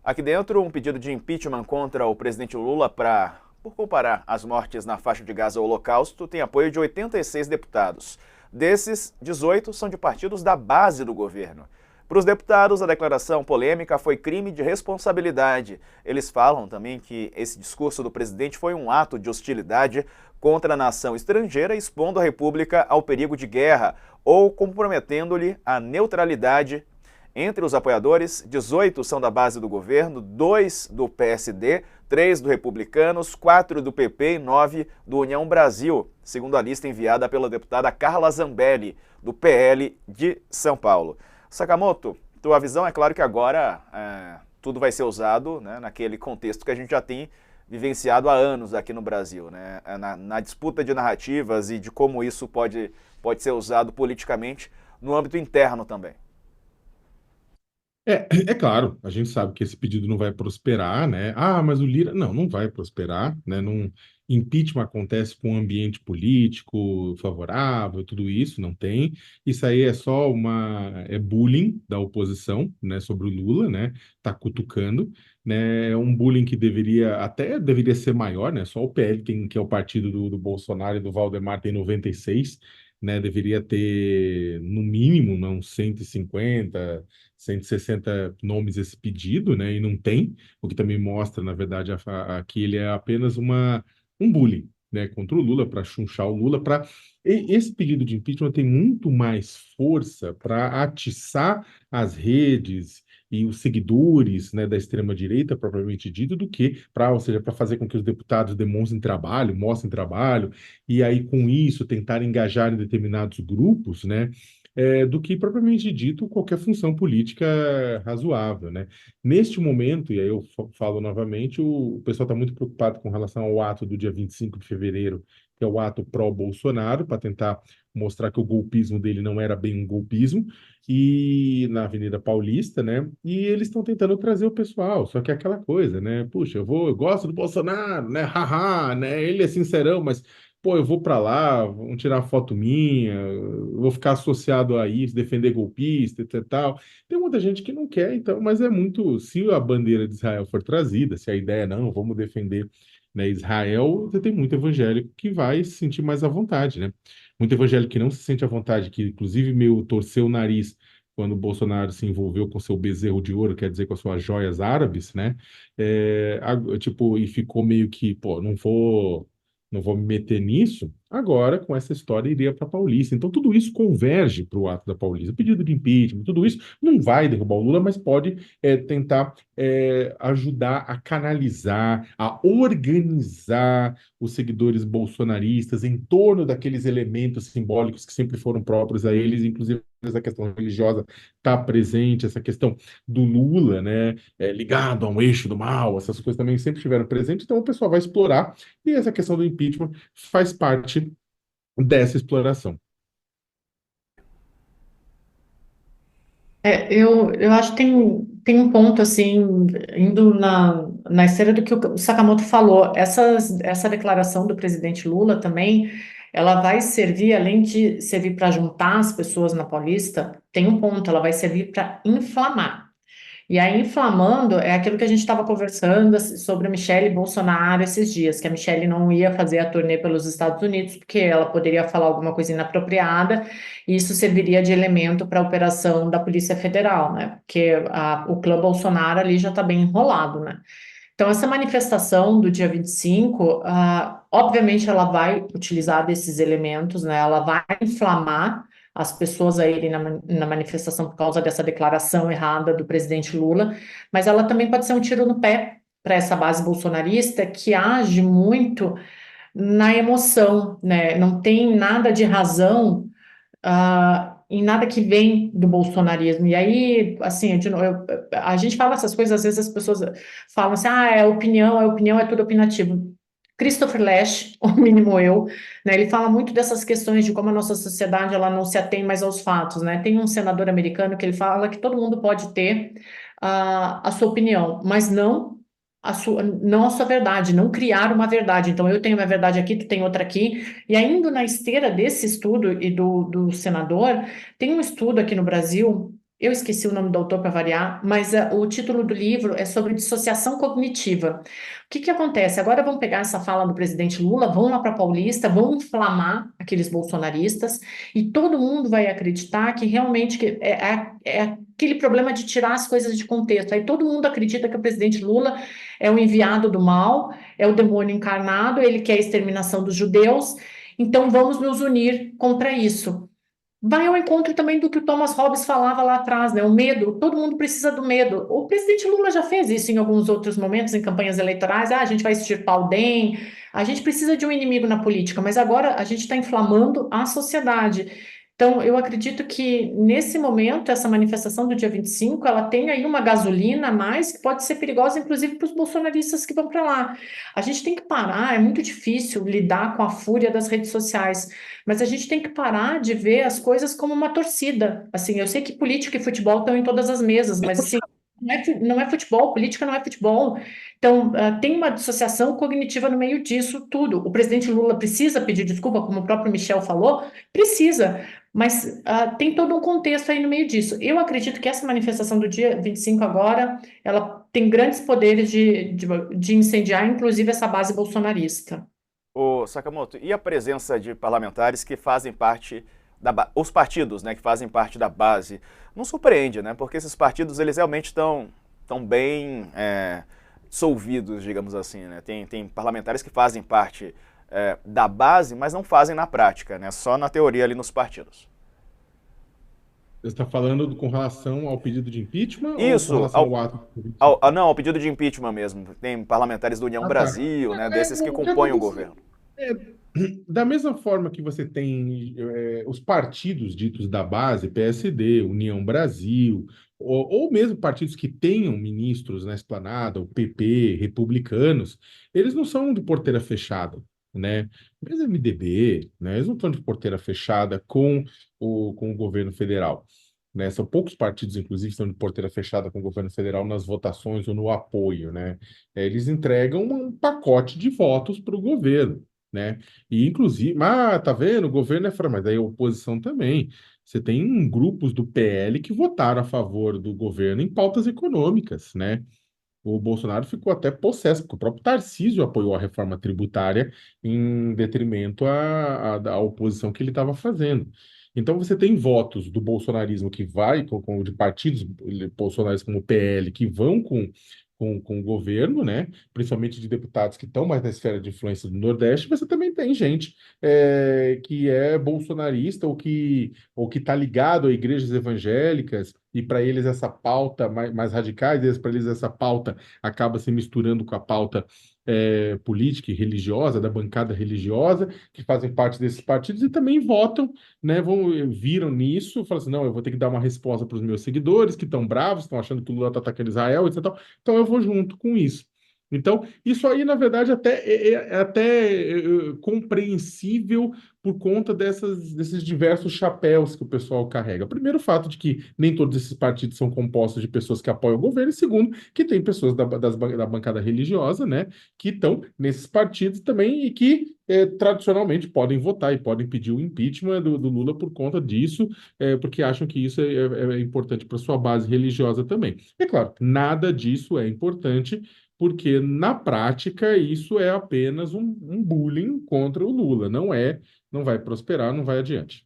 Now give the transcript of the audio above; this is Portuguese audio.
Aqui dentro, um pedido de impeachment contra o presidente Lula por comparar as mortes na faixa de Gaza ao Holocausto tem apoio de 86 deputados. Desses, 18 são de partidos da base do governo. Para os deputados, a declaração polêmica foi crime de responsabilidade. Eles falam também que esse discurso do presidente foi um ato de hostilidade contra a nação estrangeira, expondo a República ao perigo de guerra ou comprometendo-lhe a neutralidade. Entre os apoiadores, 18 são da base do governo, 2 do PSD, 3 do Republicanos, 4 do PP e 9 do União Brasil, segundo a lista enviada pela deputada Carla Zambelli, do PL de São Paulo. Sakamoto, tua visão é claro que agora tudo vai ser usado, né, naquele contexto que a gente já tem vivenciado há anos aqui no Brasil, né, na disputa de narrativas e de como isso pode ser usado politicamente no âmbito interno também. É claro, a gente sabe que esse pedido não vai prosperar, né? Ah, mas o Lira. Não, não vai prosperar, né? Não, impeachment acontece com um ambiente político favorável, tudo isso, não tem. Isso aí é só é bullying da oposição, né, sobre o Lula, né? Tá cutucando, né? É um bullying que deveria ser maior, né? Só o PL tem, que é o partido do Bolsonaro e do Valdemar, tem 96, né? Deveria ter, no mínimo, não, 150, 160 nomes esse pedido, né? E não tem, o que também mostra, na verdade, que ele é apenas um bullying, né? Contra o Lula, para chunchar o Lula. Esse pedido de impeachment tem muito mais força para atiçar as redes e os seguidores, né, da extrema-direita, propriamente dito, do que ou seja, para fazer com que os deputados demonstrem trabalho, mostrem trabalho, e aí, com isso, tentar engajar em determinados grupos, né? Do que propriamente dito qualquer função política razoável, né? Neste momento, e aí eu falo novamente, o pessoal está muito preocupado com relação ao ato do dia 25 de fevereiro, que é o ato pró-Bolsonaro, para tentar mostrar que o golpismo dele não era bem um golpismo, e na Avenida Paulista, né? E eles estão tentando trazer o pessoal, só que é aquela coisa, né? Puxa, eu gosto do Bolsonaro, né? Haha, né? Ele é sincerão, mas pô, eu vou para lá, vão tirar foto minha, eu vou ficar associado a isso, defender golpista, etc, tal. Tem muita gente que não quer, então, mas é muito, se a bandeira de Israel for trazida, se a ideia é, não, vamos defender, né, Israel, você tem muito evangélico que vai se sentir mais à vontade, né? Muito evangélico que não se sente à vontade, que inclusive meio torceu o nariz quando o Bolsonaro se envolveu com seu bezerro de ouro, quer dizer, com as suas joias árabes, né? Tipo, e ficou meio que, pô, não vou me meter nisso. Agora, com essa história, iria para a Paulista. Então, tudo isso converge para o ato da Paulista. O pedido de impeachment, tudo isso não vai derrubar o Lula, mas pode tentar ajudar a canalizar, a organizar os seguidores bolsonaristas em torno daqueles elementos simbólicos que sempre foram próprios a eles, inclusive essa questão religiosa está presente, essa questão do Lula, né, ligado a um eixo do mal, essas coisas também sempre estiveram presentes, então o pessoal vai explorar e essa questão do impeachment faz parte dessa exploração. Eu acho que tem um ponto, assim, indo na esteira do que o Sakamoto falou. Essa declaração do presidente Lula também, ela vai servir, além de servir para juntar as pessoas na Paulista, tem um ponto, ela vai servir para inflamar. E aí, inflamando, é aquilo que a gente estava conversando sobre a Michelle Bolsonaro esses dias, que a Michelle não ia fazer a turnê pelos Estados Unidos, porque ela poderia falar alguma coisa inapropriada, e isso serviria de elemento para a operação da Polícia Federal, né? Porque o clã Bolsonaro ali já está bem enrolado, né? Então, essa manifestação do dia 25, obviamente, ela vai utilizar desses elementos, né? Ela vai inflamar as pessoas a irem na manifestação por causa dessa declaração errada do presidente Lula, mas ela também pode ser um tiro no pé para essa base bolsonarista que age muito na emoção, né? Não tem nada de razão em nada que vem do bolsonarismo. E aí, assim, de novo, a gente fala essas coisas, às vezes as pessoas falam assim, é opinião, é tudo opinativo. Christopher Lasch, o mínimo eu, né, ele fala muito dessas questões de como a nossa sociedade ela não se atém mais aos fatos, né? Tem um senador americano que ele fala que todo mundo pode ter a sua opinião, mas não a sua verdade, não criar uma verdade. Então, eu tenho uma verdade aqui, tu tem outra aqui. E ainda na esteira desse estudo e do senador, tem um estudo aqui no Brasil Eu esqueci o nome do autor para variar, mas o título do livro é sobre dissociação cognitiva. O que que acontece? Agora vão pegar essa fala do presidente Lula, vão lá para Paulista, vão inflamar aqueles bolsonaristas e todo mundo vai acreditar que realmente é aquele problema de tirar as coisas de contexto. Aí todo mundo acredita que o presidente Lula é o enviado do mal, é o demônio encarnado, ele quer a exterminação dos judeus, então vamos nos unir contra isso. Vai ao encontro também do que o Thomas Hobbes falava lá atrás, né? O medo, todo mundo precisa do medo. O presidente Lula já fez isso em alguns outros momentos, em campanhas eleitorais. Ah, a gente vai extirpar o DEM, a gente precisa de um inimigo na política, mas agora a gente está inflamando a sociedade. Então, eu acredito que nesse momento, essa manifestação do dia 25, ela tem aí uma gasolina a mais que pode ser perigosa, inclusive para os bolsonaristas que vão para lá. A gente tem que parar, é muito difícil lidar com a fúria das redes sociais. Mas a gente tem que parar de ver as coisas como uma torcida. Assim, eu sei que política e futebol estão em todas as mesas, mas assim, não é futebol, política não é futebol. Então, tem uma dissociação cognitiva no meio disso tudo. O presidente Lula precisa pedir desculpa, como o próprio Michel falou, precisa, mas tem todo um contexto aí no meio disso. Eu acredito que essa manifestação do dia 25 agora, ela tem grandes poderes de incendiar, inclusive, essa base bolsonarista. Ô, Sakamoto, e a presença de parlamentares que fazem parte os partidos, né, que fazem parte da base? Não surpreende, né? Porque esses partidos, eles realmente estão bem dissolvidos, digamos assim, né? Tem parlamentares que fazem parte da base, mas não fazem na prática, né? Só na teoria ali nos partidos. Você está falando com relação ao pedido de impeachment ou com Isso, relação ao ato de 25? não, ao pedido de impeachment mesmo. Tem parlamentares do União Ah, tá. Brasil, né, desses que O que compõem o aconteceu? governo. É, da mesma forma que você tem os partidos ditos da base, PSD, União Brasil, ou mesmo partidos que tenham ministros na esplanada, o PP, republicanos, eles não são de porteira fechada, né? Mesmo MDB, né? Eles não estão de porteira fechada com o governo federal. Né? São poucos partidos, inclusive, que estão de porteira fechada com o governo federal nas votações ou no apoio, né? Eles entregam um pacote de votos para o governo, né? E inclusive, tá vendo? O governo é fraco, mas aí a oposição também. Você tem grupos do PL que votaram a favor do governo em pautas econômicas, né? O Bolsonaro ficou até possesso, porque o próprio Tarcísio apoiou a reforma tributária em detrimento à oposição que ele estava fazendo. Então você tem votos do bolsonarismo que vai, de partidos bolsonaristas como o PL, que vão com o governo, né? Principalmente de deputados que estão mais na esfera de influência do Nordeste, mas você também tem gente que é bolsonarista ou que está ligado a igrejas evangélicas, e para eles essa pauta mais radicais, para eles essa pauta acaba se misturando com a pauta política e religiosa, da bancada religiosa, que fazem parte desses partidos e também votam, né, viram nisso, falam assim, não, eu vou ter que dar uma resposta para os meus seguidores que estão bravos, estão achando que o Lula está atacando Israel, etc. Então eu vou junto com isso. Então, isso aí, na verdade, até compreensível por conta desses diversos chapéus que o pessoal carrega. Primeiro, o fato de que nem todos esses partidos são compostos de pessoas que apoiam o governo, e segundo, que tem pessoas da bancada religiosa, né, que estão nesses partidos também e que tradicionalmente podem votar e podem pedir o impeachment do Lula por conta disso, porque acham que isso é importante para sua base religiosa também. É claro, nada disso é importante porque na prática isso é apenas um bullying contra o Lula, não vai prosperar, não vai adiante.